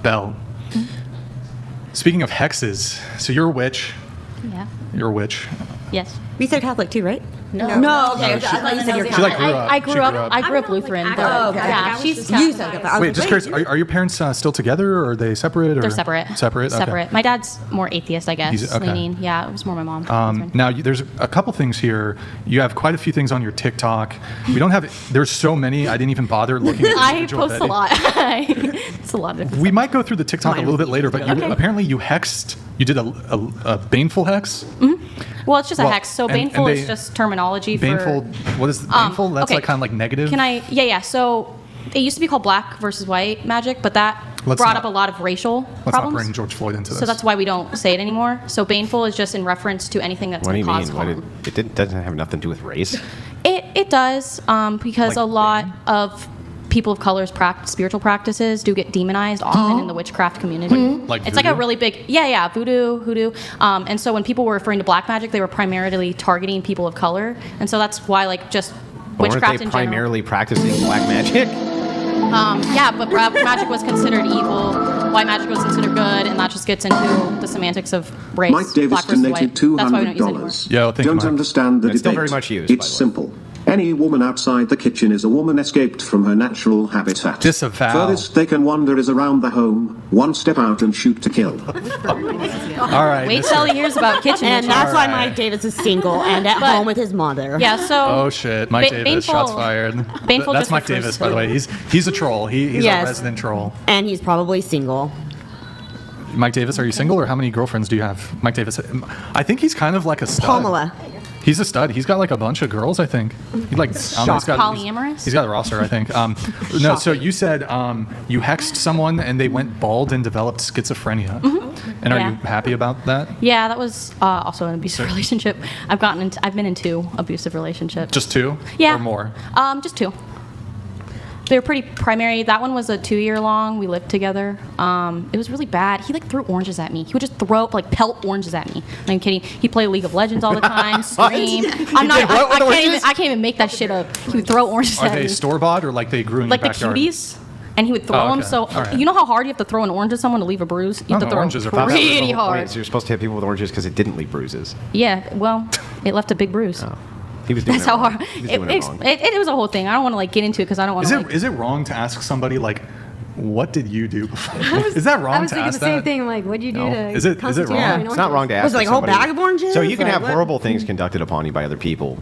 Belle. Speaking of hexes, so you're a witch. Yeah. You're a witch. Yes. You said Catholic too, right? No. Okay. I thought you said you're She like grew up. I grew up Lutheran. Oh, okay. Yeah, she's You said Catholic. Wait, just curious. Are your parents still together, or are they separate? Or? They're separate. Separate. Okay. Separate. My dad's more atheist, I guess. Okay. Leaning. Yeah, it was more my mom. Now, there's a couple things here. You have quite a few things on your TikTok. We don't have. There's so many. I didn't even bother looking at I individual post a lot. It's a lot of. We might go through the TikTok a little bit later, but apparently you hexed. You did a baneful hex. Mm-hmm. Well, it's just a hex. So and baneful they- is just terminology Baneful. for. What is baneful? That's okay. like kind of like negative. Can I? Yeah. So it used to be called black versus white magic, but that brought up a lot of racial Let's problems. not bring George Floyd into this. So that's why we don't say it anymore. So baneful is just in reference to anything that's What do going you to mean? cause harm. It doesn't have nothing to do with race. It does because Like a lot of people of color's spiritual practices do get demonized often in the witchcraft community. Like it's like a voodoo? really big voodoo, hoodoo. And so when people were referring to black magic, they were primarily targeting people of color, and so that's why like just Weren't witchcraft they in general. primarily practicing black magic? Yeah, but black magic was considered evil. White magic was considered good, and that just gets into the semantics of race. Mike Davis black versus donated white. That's why we don't use it anymore. $200. Yo, thank you, Don't Mike. understand the It's still debate. very much used, by It's the way. simple. Any woman outside the kitchen is a woman escaped from her natural habitat. Disavow. Furthest they can wander is around the home, one step out and shoot to kill. All right. Wait till he hears about kitchen And witches. that's why Alright. Mike Davis is single and at home with his mother. Yeah, so Oh shit, Mike Davis, Baneful- shots fired. Baneful That's just Mike refers Davis, to- by the way. He's a troll. He's Yes. a resident troll. And he's probably single. Mike Davis, are you single, or how many girlfriends do you have? Mike Davis, I think he's kind of like a stud. Pamela. He's a stud. He's got like a bunch of girls, I think. He like I don't know, he's got Polyamorous? He's got a roster, I think. No, so you said you hexed someone and they went bald and developed schizophrenia. And are Yeah. you happy about that? Yeah, that was also an abusive relationship. I've been in 2 abusive relationships. Just 2? Yeah. Or more? Just 2. They were pretty primary. That one was a 2-year-long. We lived together. It was really bad. He like threw oranges at me. He would just pelt oranges at me. I'm kidding. He played League of Legends all the time. Scream. I'm not. did what with I can't even make that shit up. He would throw oranges Are at they me. store bought or like they grew in Like your the backyard? cuties. And he would throw Oh, them. okay. So All right. you know how hard you have to throw an orange at someone to leave a bruise? You have to no, throw oranges are them fine. pretty hard. So you're supposed to hit people with oranges because it didn't leave bruises. Yeah. Well, it left a big bruise. Oh. He was doing That's it how wrong. hard. He was doing it wrong. It was a whole thing. I don't want to like get into it because I don't want to. Is it wrong to ask somebody like, what did you do before? Is that wrong I was to thinking ask the same that? thing. I'm like, what'd you do No. to Is it constitute wrong? having It's not wrong to ask. Was it like a whole somebody. bag of oranges? So you can Like, have what? horrible things conducted upon you by other people,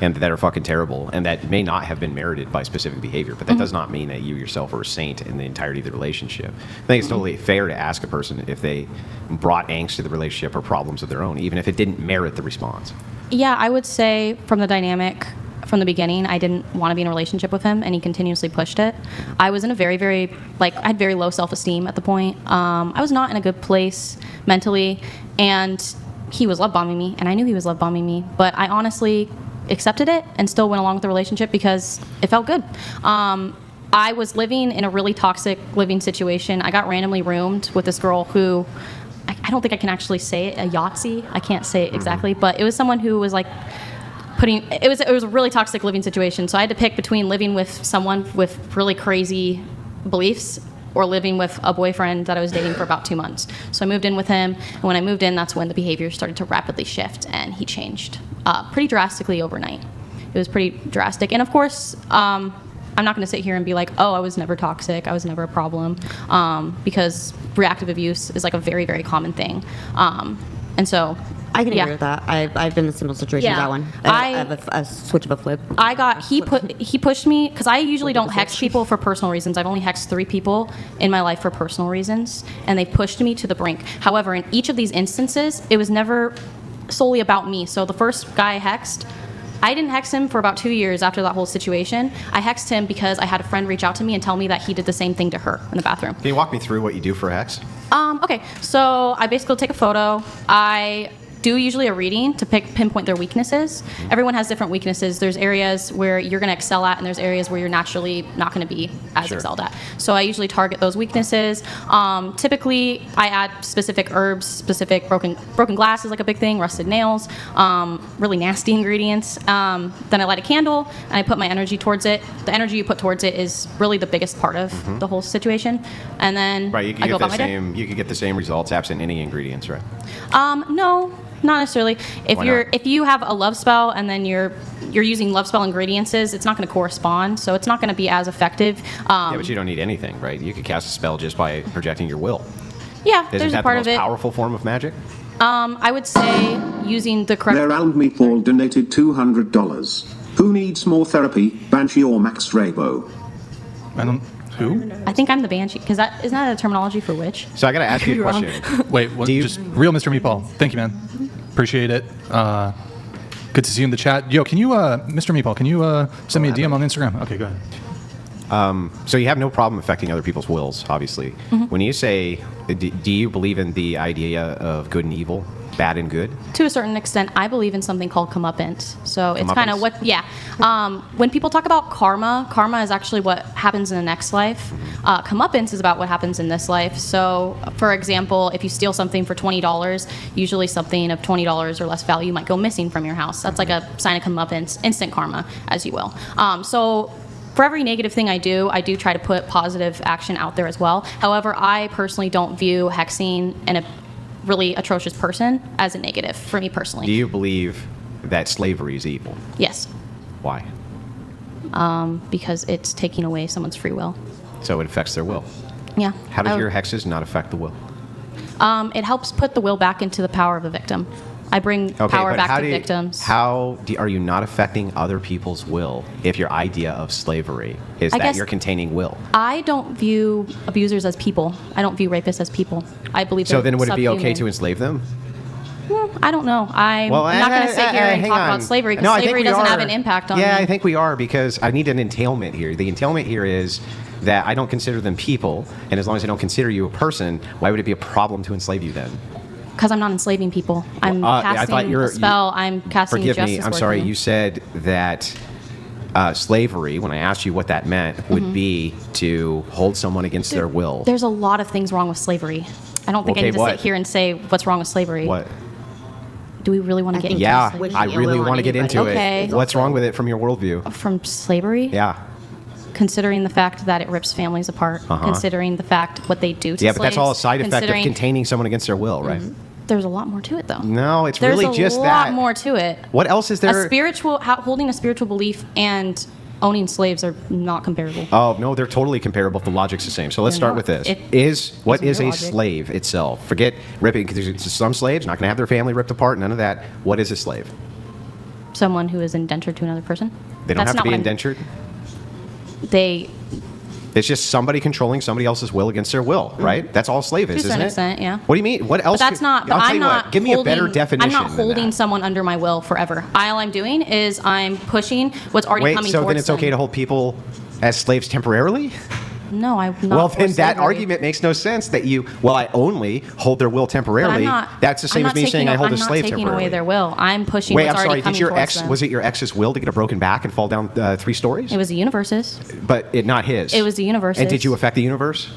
and that are fucking terrible, and that may not have been merited by specific behavior. But that does not mean that you yourself are a saint in the entirety of the relationship. I think it's totally fair to ask a person if they brought angst to the relationship or problems of their own, even if it didn't merit the response. Yeah, I would say from the dynamic from the beginning, I didn't want to be in a relationship with him, and he continuously pushed it. I was in a very, very, I had very low self-esteem at the point. I was not in a good place mentally, and he was love bombing me, and I knew he was love bombing me, but I honestly accepted it and still went along with the relationship because it felt good. I was living in a really toxic living situation. I got randomly roomed with this girl who, I don't think I can actually say it, a Yahtzee. I can't say it exactly, but it was someone who was like, it was a really toxic living situation. So I had to pick between living with someone with really crazy beliefs or living with a boyfriend that I was dating for about 2 months. So I moved in with him, and when I moved in, that's when the behavior started to rapidly shift, and he changed pretty drastically overnight. It was pretty drastic. And of course, I'm not going to sit here and be like, oh, I was never toxic, I was never a problem, because reactive abuse is like a very, very common thing. And so I can yeah. agree with that. I've been in a similar situation Yeah. as that one. I have a switch of a flip. He pushed me because I usually don't hex people for personal reasons. I've only hexed 3 people in my life for personal reasons, and they pushed me to the brink. However, in each of these instances, it was never solely about me. So the first guy I hexed, I didn't hex him for about 2 years after that whole situation. I hexed him because I had a friend reach out to me and tell me that he did the same thing to her in the bathroom. Can you walk me through what you do for a hex? Okay, so I basically take a photo. I do usually a reading to pinpoint their weaknesses. Everyone has different weaknesses. There's areas where you're going to excel at, and there's areas where you're naturally not going to be as Sure. excelled at. So I usually target those weaknesses. Typically, I add specific herbs, specific broken glass is like a big thing, rusted nails, really nasty ingredients. Then I light a candle, and I put my energy towards it. The energy you put towards it is really the biggest part of the whole situation. And then Right, you I could go get about the my day. same. You could get the same results absent any ingredients, right? No, not necessarily. If Why you're not? if you have a love spell and then you're using love spell ingredients, it's not going to correspond, so it's not going to be as effective. Yeah, but you don't need anything, right? You could cast a spell just by projecting your will. Yeah, Isn't there's that a part the of most it. powerful form of magic? I would say using the correct. Their Round Meatball donated $200. Who needs more therapy, Banshee or Max Strabo? I don't. Who? I think I'm the banshee because isn't that a terminology for witch? So I got to ask you a You're wrong. question. Wait, what, Do you- just real Mr. Meatball. Thank you, man. Appreciate it. Good to see you in the chat. Yo, can you, Mr. Meatball, can you send me a DM on Instagram? Okay, go ahead. So you have no problem affecting other people's wills, obviously. Mm-hmm. When you say, do you believe in the idea of good and evil, bad and good? To a certain extent, I believe in something called comeuppance. So it's kind of Comeuppance? what, yeah. When people talk about karma is actually what happens in the next life. Comeuppance is about what happens in this life. So, for example, if you steal something for $20, usually something of $20 or less value might go missing from your house. That's like a sign of comeuppance, instant karma, as you will. So, for every negative thing I do try to put positive action out there as well. However, I personally don't view hexing in a really atrocious person as a negative for me personally. Do you believe that slavery is evil? Yes, Why? because it's taking away someone's free will. So it affects their will. Yeah. How does I- your hexes not affect the will? It helps put the will back into the power of the victim. I bring power back to victims. Are you not affecting other people's will if your idea of slavery is I that guess- you're containing will? I don't view abusers as people. I don't view rapists as people. I believe So they're then would it be okay subhuman. to enslave them? I don't know. I'm not going to sit here and hang talk on. about slavery No, because I think slavery we doesn't are. have an impact on Yeah, me. I think we are because I need an entailment here. The entailment here is that I don't consider them people, and as long as I don't consider you a person, why would it be a problem to enslave you then? Because I'm not enslaving people. I'm I casting thought you were- a spell. I'm casting Forgive justice. me, I'm word sorry. thing. You said that slavery, when I asked you what that meant, would be to hold someone against their will. There's a lot of things wrong with slavery. I don't think I Okay, need to what? sit here and say what's wrong with slavery. What? Do we really want to I get think into Yeah, slavery? I Wishing really ill will want to on get into anybody Okay. it. What's wrong with it from your worldview? From slavery? Yeah. Considering the fact that it rips families apart, considering the fact what they do to Yeah, but that's all a slaves, side effect of considering- containing someone against their will, right? There's a lot more to it, though. No, it's There's really a just lot that. more to it. What else is there? Holding a spiritual belief and owning slaves are not comparable. Oh no, they're totally comparable. The logic's the same. So let's They're start not. with this: It what isn't is your a logic. slave itself? Forget ripping. Because there's some slaves not going to have their family ripped apart. None of that. What is a slave? Someone who is indentured to another person. They don't That's have to not be what I'm- indentured. They, It's just somebody controlling somebody else's will against their will, right? That's all a slave is, to a isn't certain it? extent, yeah. What do you mean? What else? But that's not. But I'll tell I'm you not. what. Give me a better holding- definition. I'm not than holding that. someone under my will forever. All I'm doing is I'm pushing what's already Wait, coming so towards then it's okay them. to hold people as slaves temporarily? No, I'm not. Well, for then that slavery. argument makes no sense. That I only hold their will But temporarily. I'm not. That's the same I'm as me not saying taking I hold I'm a slave not taking temporarily. away their will. I'm pushing Wait, what's I'm already sorry. coming Did your towards ex them. was it your ex's will to get a broken back and fall down 3 stories? It was the universe's. But not his. It was the universe's. And did you affect the universe?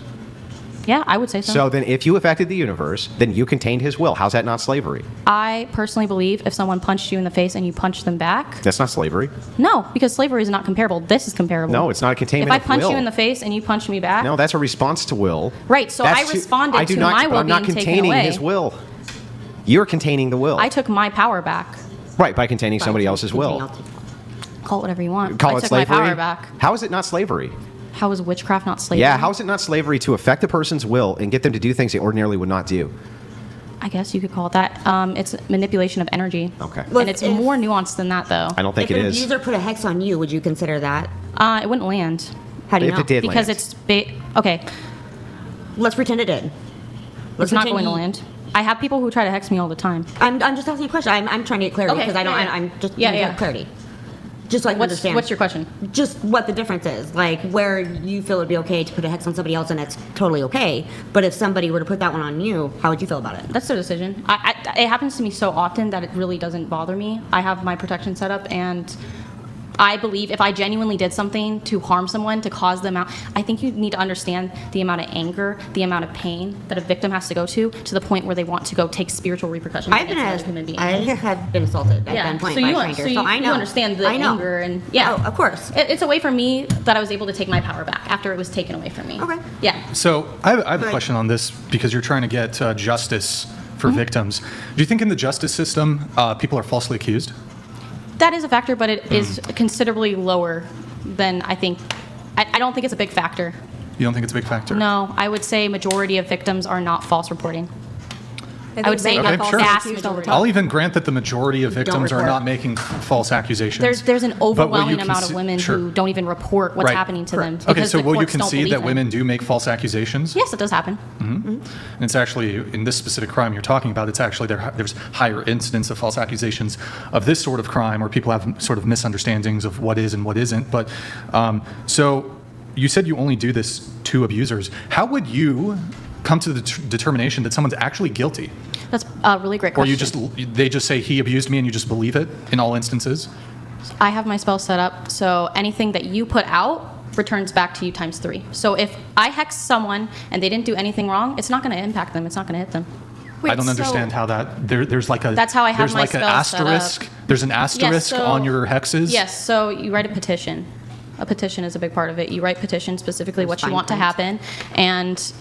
Yeah, I would say so. So then, if you affected the universe, then you contained his will. How's that not slavery? I personally believe if someone punched you in the face and you punched them back, That's not slavery. no, because slavery is not comparable. This is comparable. No, it's not a containment If I of punch will. you in the face and you punch me back, No, that's a response to will. right? So That's I responded I do to not, my but will I'm not being taken containing away. his will. You're containing the will. I took my power back. Right, by containing somebody else's Something will. else. Call it whatever you want. Call I it took slavery. my power back. How is it not slavery? How is witchcraft not slavery? Yeah, how is it not slavery to affect a person's will and get them to do things they ordinarily would not do? I guess you could call it that. It's manipulation of energy. Okay. Well, And it's if- more nuanced than that, though. I don't think If it an is. abuser put a hex on you, would you consider that? It wouldn't land How do you If know? it did because land. it's okay. Let's pretend it did. Let's It's not pretend going to you- land. I have people who try to hex me all the time. I'm just asking a question. I'm trying to get clarity Okay, because I don't. yeah, yeah. I'm just Yeah, trying to yeah. get clarity. Just so I can What's understand. your question? Just what the difference is, like where you feel it'd be okay to put a hex on somebody else and it's totally okay, but if somebody were to put that one on you, how would you feel about it? That's their decision. It happens to me so often that it really doesn't bother me. I have my protection set up, and I believe if I genuinely did something to harm someone, to cause them out, I think you need to understand the amount of anger, the amount of pain that a victim has to go to the point where they want to go take spiritual repercussions I've been against another human being. I have been assaulted at Yeah, gunpoint so by you, strangers, so you, so I know. you understand the I know. anger and yeah. Oh, of course. It's a way for me that I was able to take my power back after it was taken away from me. Okay. Yeah. So I have a Right. question on this because you're trying to get justice for Mm-hmm. victims. Do you think in the justice system people are falsely accused? That is a factor, but it is considerably lower than I think. I don't think it's a big factor. You don't think it's a big factor? No, I would say majority of victims are not false reporting. I would say Okay, a sure. vast majority. I'll even grant that the majority of victims are report. not making false accusations. There's an But will overwhelming you amount of conce- women sure. who don't even report what's Right. happening to them. Okay, because so the will you courts don't concede believe that them. women do make false accusations? Yes, it does happen. And it's actually, in this specific crime you're talking about, it's actually there's higher incidence of false accusations of this sort of crime where people have sort of misunderstandings of what is and what isn't. But so you said you only do this to abusers. How would you come to the determination that someone's actually guilty? That's a really great Or question. they just say he abused me and you just believe it in all instances? I have my spell set up, so anything that you put out returns back to you times 3. So if I hex someone and they didn't do anything wrong, it's not going to impact them. It's not going to hit them. I don't understand how that there's like a That's how I have there's my like an spells set up. asterisk. There's an asterisk so- on your hexes. Yes, so you write a petition. A petition is a big part of it. You write petition specifically what you fine want to print. happen. And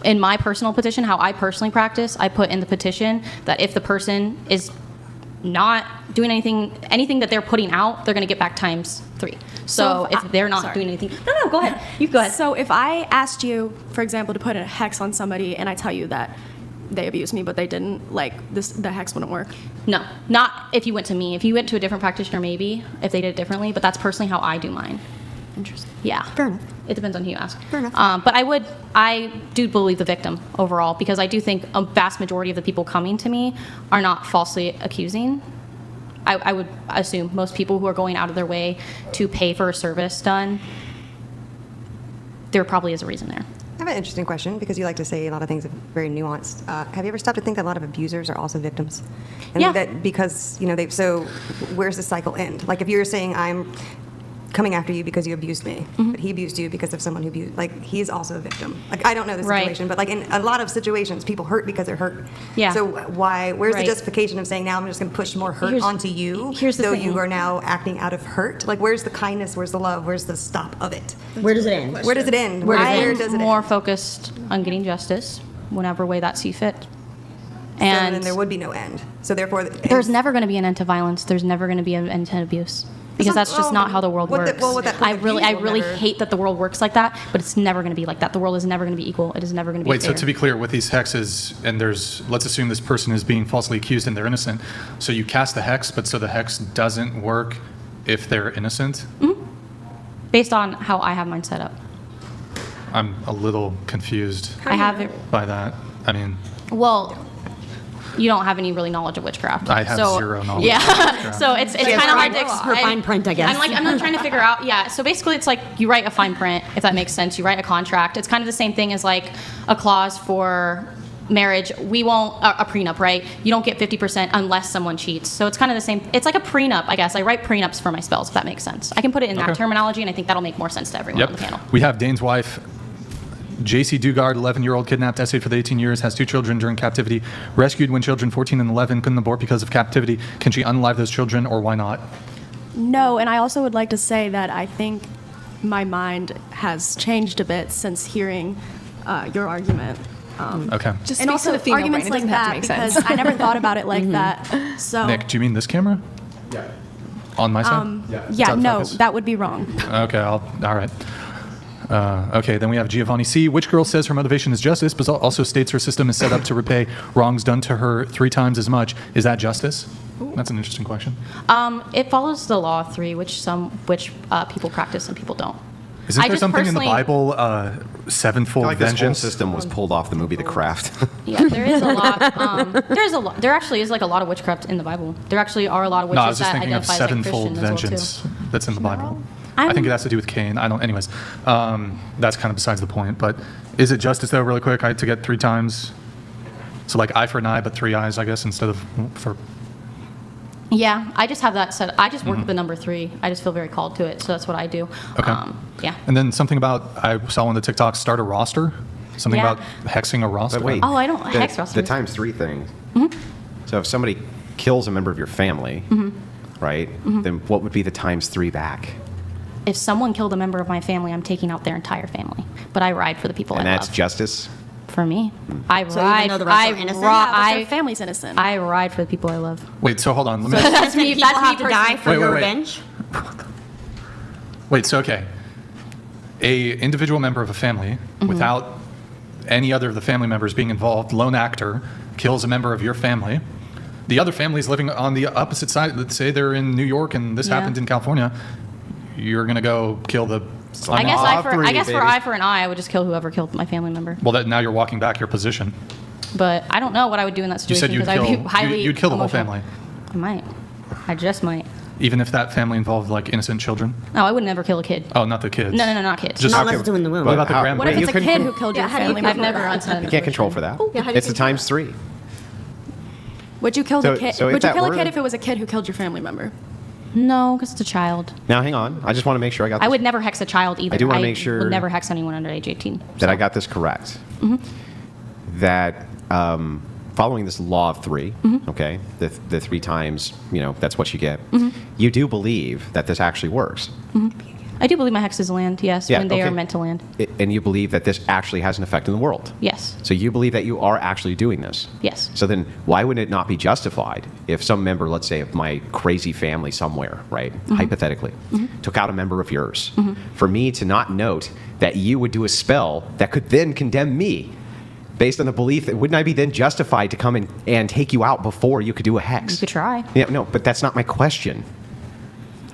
in my personal petition, how I personally practice, I put in the petition that if the person is not doing anything that they're putting out, they're going to get back times 3. So if if they're not sorry. doing anything, no, go ahead. You go ahead. So if I asked you, for example, to put a hex on somebody, and I tell you that they abused me, but they didn't, like the hex wouldn't work. No, not if you went to me. If you went to a different practitioner, maybe if they did it differently. But that's personally how I do mine. Interesting. Yeah. Fair enough. It depends on who you ask. Fair enough. But I do believe the victim overall because I do think a vast majority of the people coming to me are not falsely accusing. I would assume most people who are going out of their way to pay for a service done, there probably is a reason there. I have an interesting question because you like to say a lot of things are very nuanced. Have you ever stopped to think that a lot of abusers are also victims? And Yeah. that because, so where's the cycle end? Like if you're saying I'm coming after you because you abused me, Mm-hmm. but he abused you because of someone who abused, like he's also a victim. Like I don't know the Right. situation, but like in a lot of situations, people hurt because they're hurt. Yeah. So where's Right. the justification of saying now I'm just going to push more hurt Here's- onto you, here's the though thing. you are now acting out of hurt? Like where's the kindness? Where's the love? Where's the stop of it? Where does it end? Where does it end? Where does it Where end? does it more end? focused on getting justice, whenever way that see fit. So And then there would be no end. So therefore, there's never going to be an end to violence. There's never going to be an end to abuse. Because not- that's just well, not how the world what the- works. well, what that point I of view will really never- hate that the world works like that, but it's never going to be like that. The world is never going to be equal. It is never going to be Wait, fair. so to be clear, with these hexes, and let's assume this person is being falsely accused and they're innocent. So you cast the hex, but so the hex doesn't work if they're innocent? Based on how I have mine set up. I'm a little confused I have it. by that. I mean, Well, you don't have any really knowledge of witchcraft. I have so, zero knowledge Yeah. of witchcraft. So it's has kind of hard to her fine print, I guess. I'm not trying to figure out. Yeah. So basically, it's like you write a fine print, if that makes sense. You write a contract. It's kind of the same thing as like a clause for marriage. We won't a prenup, right? You don't get 50% unless someone cheats. So it's kind of the same. It's like a prenup, I guess. I write prenups for my spells, if that makes sense. I can put it in that Okay. terminology, and I think that'll make more sense to everyone on the panel. We have Dane's wife, JC Dugard, 11-year-old, kidnapped, essayed for the 18 years, has 2 children during captivity, rescued when children 14 and 11 couldn't abort because of captivity. Can she unalive those children, or why not? No, and I also would like to say that I think my mind has changed a bit since hearing your argument. Okay. Just And speak also to the female arguments brain. It like doesn't have to that make because sense. I never thought about it like that. So Nick, do you mean this camera? Yeah. On my side? It's out of no, focus? that would be wrong. Okay, all right. Okay, then we have Giovanni C. Which girl says her motivation is justice, but also states her system is set up to repay wrongs done to her 3 times as much. Is that justice? That's an interesting question. It follows the law of 3, which people practice and people don't. Isn't I there just something in the personally- Bible, sevenfold I feel like this whole vengeance? system was pulled off the movie The Craft. Yeah, there is a lot. There actually is like a lot of witchcraft in the Bible. There actually are a lot of witches No, I was just that thinking of identify as like sevenfold Christian as well vengeance. too. that's in the Bible. I I'm- think it has to do with Cain. I don't. Anyways, that's kind of besides the point. But is it justice though? Really quick, to get 3 times. So like eye for an eye, but 3 eyes, I guess, instead of for. Yeah, I just have that set. I just work with the number 3. I just feel very called to it, so that's what I do. Okay. Yeah. And then something about I saw on the TikTok, start a roster. Something Yeah. about hexing a roster. But wait. Oh, I don't the, hex The rosters. times 3 thing. So if somebody kills a member of your family, right, then what would be the times 3 back? If someone killed a member of my family, I'm taking out their entire family. But I ride for the people And I that's love. justice? For me, I So ride. even though the rest I are innocent? ri- Yeah, but I, their family's innocent. I ride for the people I love. Wait. So hold on. Let me. That's me. People That's me have to die personally. for Wait, your wait, wait. revenge? Wait, so okay. A individual member of a family, without any other of the family members being involved, lone actor, kills a member of your family. The other family is living on the opposite side. Let's say they're in New York and this Yeah. happened in California. You're going to go kill the... I guess Aw, for 3, I guess for baby. eye for an eye, I would just kill whoever killed my family member. Well, that now you're walking back your position. But I don't know what I would do in that You situation said you'd because I'd kill, be highly you'd kill the whole emotional. family, I might. I just might. even if that family involved like innocent children. No, I would never kill a kid. Oh, not the kids. No, not kids. Just Not unless it's in the womb. What about the How- grandma? What if Wait, it's you a couldn't kid who killed your how do you family control I've member? never answered You can't control for that. Yeah, how do you It's the control times 3. Would you kill So- the kid? so if Would you that kill a were- kid if it was a kid who killed your family member? No, because it's a child. Now, hang on. I just want to make sure I got this, I would never hex a child either. I do wanna make sure- would never hex anyone under age 18. that I got this correct. That following this law of 3, okay, the 3 times, that's what you get. You do believe that this actually works. I do believe my hexes land, yes, Yeah, when they are okay. meant to land. And you believe that this actually has an effect in the world. Yes. So you believe that you are actually doing this. Yes. So then why would it not be justified if some member, let's say of my crazy family somewhere, right, hypothetically, took out a member of yours, for me to not note that you would do a spell that could then condemn me based on the belief that wouldn't I be then justified to come in and take you out before you could do a hex? You could try. Yeah, no, but that's not my question.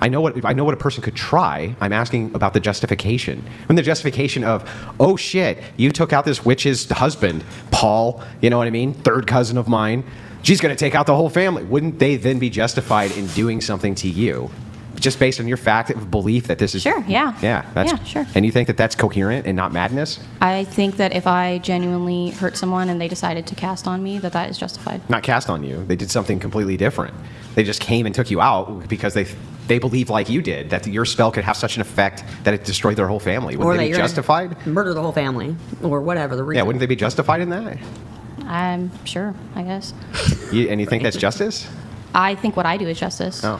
I know what a person could try. I'm asking about the justification. When the justification of, oh shit, you took out this witch's husband, Paul, you know what I mean? 3rd cousin of mine. She's going to take out the whole family. Wouldn't they then be justified in doing something to you? Just based on your fact of belief that this is... Sure, yeah. Yeah, that's... Yeah, sure. And you think that that's coherent and not madness? I think that if I genuinely hurt someone and they decided to cast on me, that is justified. Not cast on you. They did something completely different. They just came and took you out because they believe like you did that your spell could have such an effect that it destroyed their whole family. Wouldn't Or they that be you're gonna justified? murder the whole family, or whatever the reason. Yeah, wouldn't they be justified in that? I'm sure, I guess. And you think that's justice? I think what I do is justice. Oh.